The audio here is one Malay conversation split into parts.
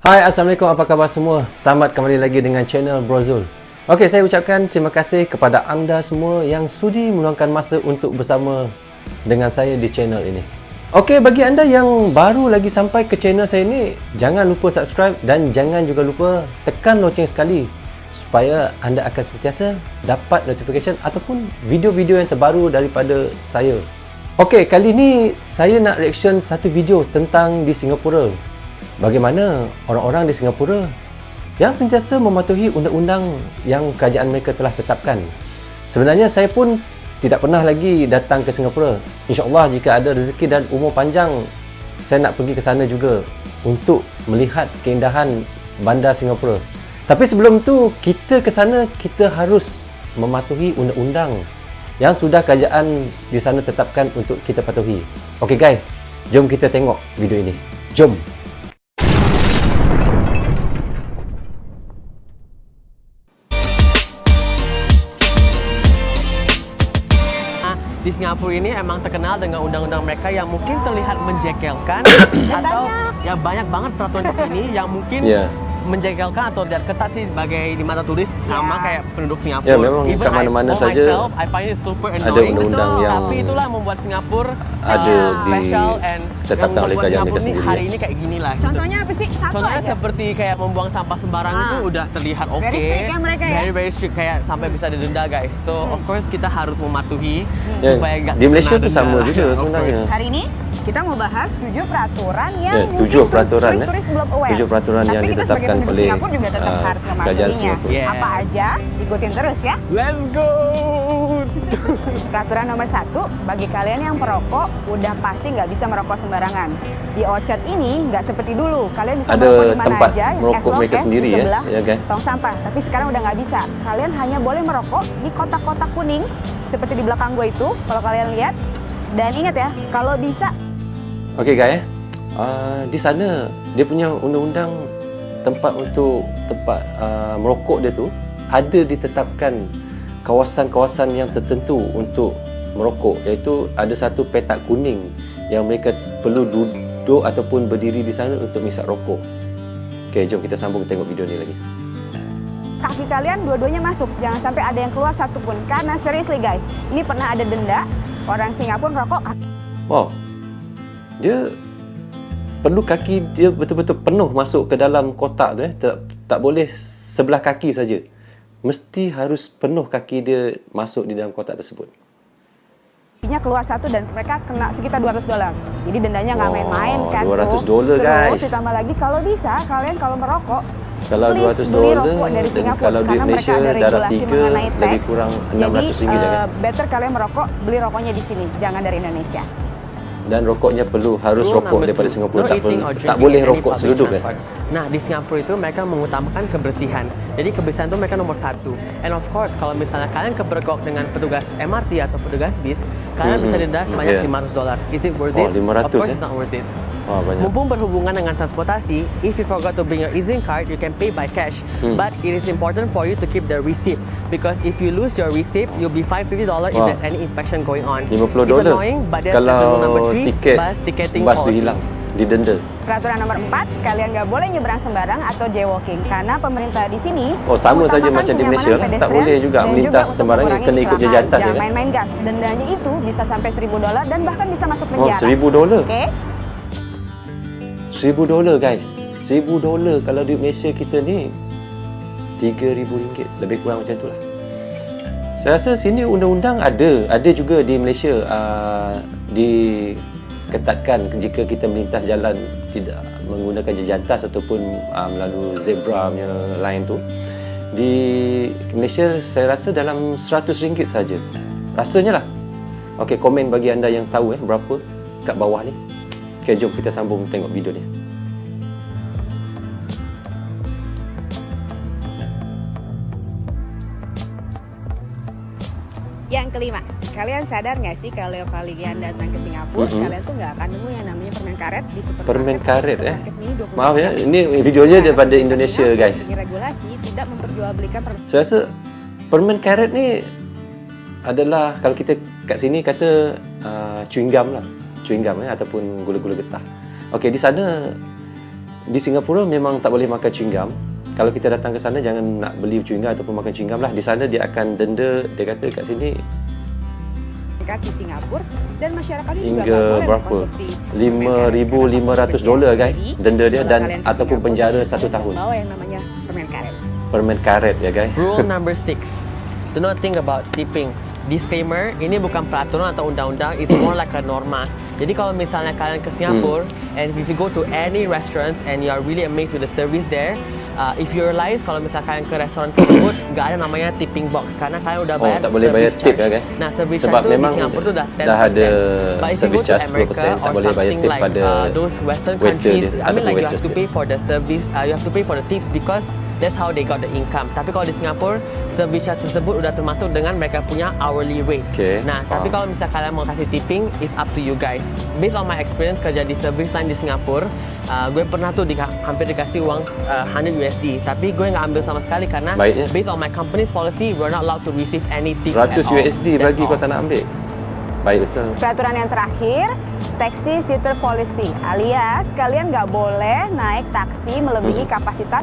Hai, Assalamualaikum, apa khabar semua? Selamat kembali lagi dengan channel Brozul. Okey, saya ucapkan terima kasih kepada anda semua yang sudi meluangkan masa untuk bersama dengan saya di channel ini. Okey, bagi anda yang baru lagi sampai ke channel saya ini, jangan lupa subscribe dan jangan juga lupa tekan loceng sekali supaya anda akan sentiasa dapat notification ataupun video-video yang terbaru daripada saya. Okey, kali ini saya nak reaction satu video tentang di Singapura. Bagaimana orang-orang di Singapura yang sentiasa mematuhi undang-undang yang kerajaan mereka telah tetapkan. Sebenarnya saya pun tidak pernah lagi datang ke Singapura. InsyaAllah jika ada rezeki dan umur panjang, saya nak pergi ke sana juga untuk melihat keindahan bandar Singapura. Tapi sebelum tu, kita ke sana, kita harus mematuhi undang-undang yang sudah kerajaan di sana tetapkan untuk kita patuhi. Okey guys, jom kita tengok video ini. Jom! Di Singapura ini emang terkenal dengan undang-undang mereka yang mungkin terlihat menjengkelkan atau ya banyak banget peraturan di sini yang mungkin menjengkelkan atau tidak ketat sih bagi di mata turis sama kayak penduduk Singapura. Ya, memang kat mana-mana saja I find it super annoying. ada undang-undang yang tapi itulah membuat Singapura ada special and ditetapkan oleh kerajaan mereka sendiri. Hari ini kayak gini lah. Contohnya apa sih? Satu Contohnya aja. seperti kayak membuang sampah sembarang itu udah terlihat oke. Very strict ya mereka ya? Very strict kayak sampai bisa didenda guys. So of course kita harus mematuhi Ya, supaya nggak di Malaysia kena pun sama denda. juga Of sebenarnya. course. Hari ini kita mau bahas 7 peraturan yang Ya, mungkin 7 peraturan, turis belum aware. 7 peraturan yang Tapi kita sebagai ditetapkan penduduk oleh Singapura juga tetap harus kerajaan mematuhinya. Singapura. Yeah. Apa aja? Ikutin terus ya. Let's go. Peraturan nomor 1, bagi kalian yang perokok, udah pasti nggak bisa merokok sembarangan. Di Orchard ini nggak seperti dulu. Kalian bisa Ada merokok di mana tempat aja, merokok as long mereka as sendiri di ya, sebelah ya kan? tong sampah. Tapi sekarang udah nggak bisa. Kalian hanya boleh merokok di kotak-kotak kuning seperti di belakang gue itu. Kalau kalian lihat. Dan ingat ya, kalau bisa. Okey guys, di sana dia punya undang-undang tempat untuk tempat merokok dia tu ada ditetapkan kawasan-kawasan yang tertentu untuk merokok, iaitu ada satu petak kuning yang mereka perlu duduk ataupun berdiri di sana untuk menghisap rokok. Okey, jom kita sambung tengok video ni lagi. Kaki kalian dua-duanya masuk, jangan sampai ada yang keluar satu pun. Karena seriously guys, ini pernah ada denda, orang Singapura merokok kaki. Wow, dia perlu kaki dia betul-betul penuh masuk ke dalam kotak tu tak boleh sebelah kaki saja. Mesti harus penuh kaki dia masuk di dalam kotak tersebut. Kakinya keluar satu dan mereka kena sekitar $200. Jadi dendanya nggak main-main kan. $200 guys. Terus ditambah lagi kalau bisa kalian kalau merokok Kalau please $200 beli rokok dari dan Singapura, kalau di karena mereka Malaysia ada darab regulasi 3 mengenai lebih tax. kurang Jadi RM600 ya kan. better kalian merokok, beli rokoknya di sini, jangan dari Indonesia. Dan rokoknya harus Rule rokok number daripada 2, Singapura, no tak eating or tak drinking boleh in any rokok public seluduk transport. Nah, di Singapura itu mereka mengutamakan kebersihan. Jadi kebersihan itu mereka nomor 1. And of course, kalau misalnya kalian kebergok dengan petugas MRT atau petugas bis, kalian bisa denda sebanyak $500. Is it worth it? 500 Of course it's not worth it. Wah, banyak. Mumpung berhubungan dengan transportasi, if you forgot to bring your EZ-Link card, you can pay by cash. But it is important for you to keep the receipt because if you lose your receipt, you'll be fined $50 if there's any inspection going on. $50 It's annoying, but that's kalau rule number 3, tiket bus ticketing bas tu policy. hilang, didenda. Peraturan nomor 4, kalian nggak boleh nyebrang sembarang atau jaywalking karena pemerintah di sini Oh, sama saja mengutamakan macam di Malaysia lah. kenyamanan Tak boleh juga pedestrian melintas dan juga sembarang, untuk kena ikut mengurangi jajan atas ya kecelakaan. kan? Jangan main-main gas, dendanya itu bisa sampai $1.000 dan bahkan bisa masuk Oh, penjara. $1,000. Oke? $1,000 guys. $1,000 kalau di Malaysia kita ni RM3,000, lebih kurang macam tu lah. Saya rasa sini undang-undang ada juga di Malaysia, diketatkan jika kita melintas jalan tidak menggunakan jejantas ataupun melalui zebra punya line tu. Di Malaysia saya rasa dalam RM100 saja. Rasanya lah. Okey, komen bagi anda yang tahu berapa kat bawah ni. Okey, jom kita sambung tengok video ni. Yang kelima, kalian sadar nggak sih kalau kalian datang ke Singapura, kalian tuh nggak akan nemu yang namanya permen karet di supermarket. Permen karet Supermarket ini 24 Maaf ya, jam. ini videonya Karena daripada pemerintah Indonesia Singapura guys. dengan regulasi tidak memperjualbelikan permen. Saya rasa permen karet ni adalah kalau kita kat sini kata chewing gum lah. Chewing gum ataupun gula-gula getah. Okey, di sana di Singapura memang tak boleh makan chewing gum. Kalau kita datang ke sana jangan nak beli chewing gum ataupun makan chewing gum lah. Di sana dia akan denda, dia kata kat sini Di Singapura dan masyarakatnya juga hingga nggak boleh berapa? mengkonsumsi $5,500 guys. Denda dia kalau dan kalian ke ataupun Singapura, penjara 1 kalian tahun. bawa yang namanya permen karet. Permen karet ya guys. Rule number 6. Do not think about tipping. Disclaimer, ini bukan peraturan atau undang-undang, it's more like a norma. Jadi kalau misalnya kalian ke Singapura and if you go to any restaurants and you are really amazed with the service there, if you realize kalau misalnya kalian ke restoran tersebut nggak ada namanya tipping box karena kalian udah bayar tak boleh bayar service tip charge. ya guys. Nah, service Sebab charge tu di memang Singapura tu dah 10%. dah ada But if you go service to charge America 10%, tak or boleh bayar something tip like pada those western waiter countries, dia I mean ataupun like you have waitress to dia. pay for the service, you have to pay for the tips because that's how they got the income. Tapi kalau di Singapura, service charge tersebut udah termasuk dengan mereka punya hourly rate. Okay, Nah, tapi kalau misalnya kalian mau kasih tipping, it's up to you guys. Based on my experience kerja di service line di Singapura, gue pernah tuh hampir dikasih uang $100 USD, tapi gue nggak ambil sama sekali karena Baiknya. based on my company's policy, we're not allowed to receive any tips 100 at all. USD That's bagi kau all. tak nak ambil. Baik betul. Peraturan yang terakhir, taxi seater policy, alias kalian nggak boleh naik taksi melebihi kapasitas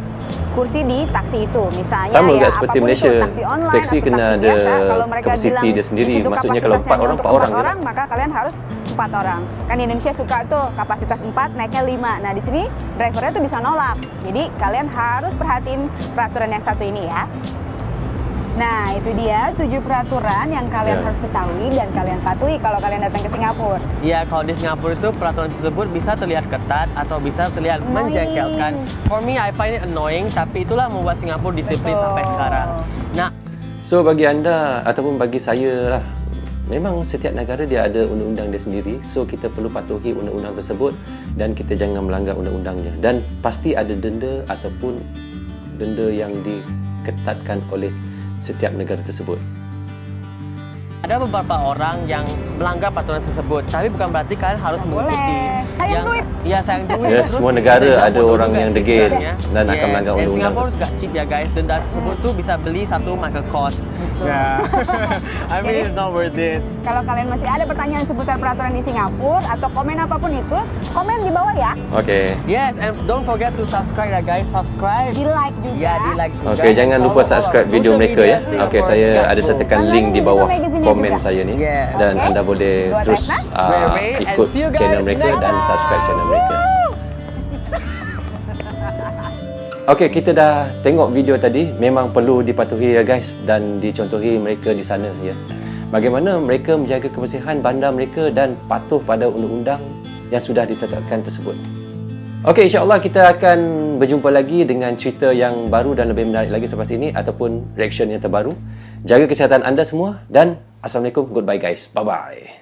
kursi di taksi itu. Misalnya Sama ya juga seperti apapun Malaysia. itu, taksi online Taksi atau kena taksi ada biasa, kalau mereka capacity bilang dia sendiri. di situ Maksudnya kalau kapasitasnya 4 orang, untuk 4 orang je lah. maka kalian harus 4 orang. Kan di Indonesia suka tuh kapasitas 4 naiknya 5. Nah di sini drivernya tuh bisa nolak. Jadi kalian harus perhatiin peraturan yang satu ini ya. Nah, itu dia 7 peraturan yang kalian Ya. harus ketahui dan kalian patuhi kalau kalian datang ke Singapura. Ya, kalau di Singapura itu peraturan tersebut bisa terlihat ketat atau bisa terlihat menjengkelkan. For me, I find it annoying, tapi itulah membuat Singapura disiplin Betul. sampai sekarang. Nah, So bagi anda ataupun bagi saya lah, memang setiap negara dia ada undang-undang dia sendiri. So kita perlu patuhi undang-undang tersebut dan kita jangan melanggar undang-undangnya. Dan pasti ada denda ataupun denda yang diketatkan oleh setiap negara tersebut. ada beberapa orang yang melanggar peraturan tersebut, tapi bukan berarti kalian harus Nggak mengikuti. boleh. Sayang duit. Iya, sayang duit. Ya, Terus semua negara denda ada bodoh orang juga yang sih degil sebenarnya. dan akan melanggar And undang-undang Singapore tersebut. juga cheap ya guys. Denda tersebut tuh bisa beli satu Michael Kors. Yeah. I mean it's not worth it. Kalau kalian masih ada pertanyaan seputar peraturan di Singapura atau komen apapun itu, komen di bawah ya. Okey. Yes, and don't forget to subscribe ya guys. Subscribe. Di like juga. Ya, di like juga. Okey, jangan lupa Follow subscribe our video social mereka media ya. Singapore Okey, saya ada Gappo. sertakan Dan link di juga bawah magazinnya komen juga. saya ni. Yes. Dan Okey. anda boleh Buat terus Retna. ikut And see you guys channel mereka next dan time. subscribe channel mereka. Okey, kita dah tengok video tadi. Memang perlu dipatuhi ya guys dan dicontohi mereka di sana ya. Bagaimana mereka menjaga kebersihan bandar mereka dan patuh pada undang-undang yang sudah ditetapkan tersebut. Okey, insya-Allah kita akan berjumpa lagi dengan cerita yang baru dan lebih menarik lagi selepas ini ataupun reaction yang terbaru. Jaga kesihatan anda semua dan Assalamualaikum. Goodbye guys. Bye bye.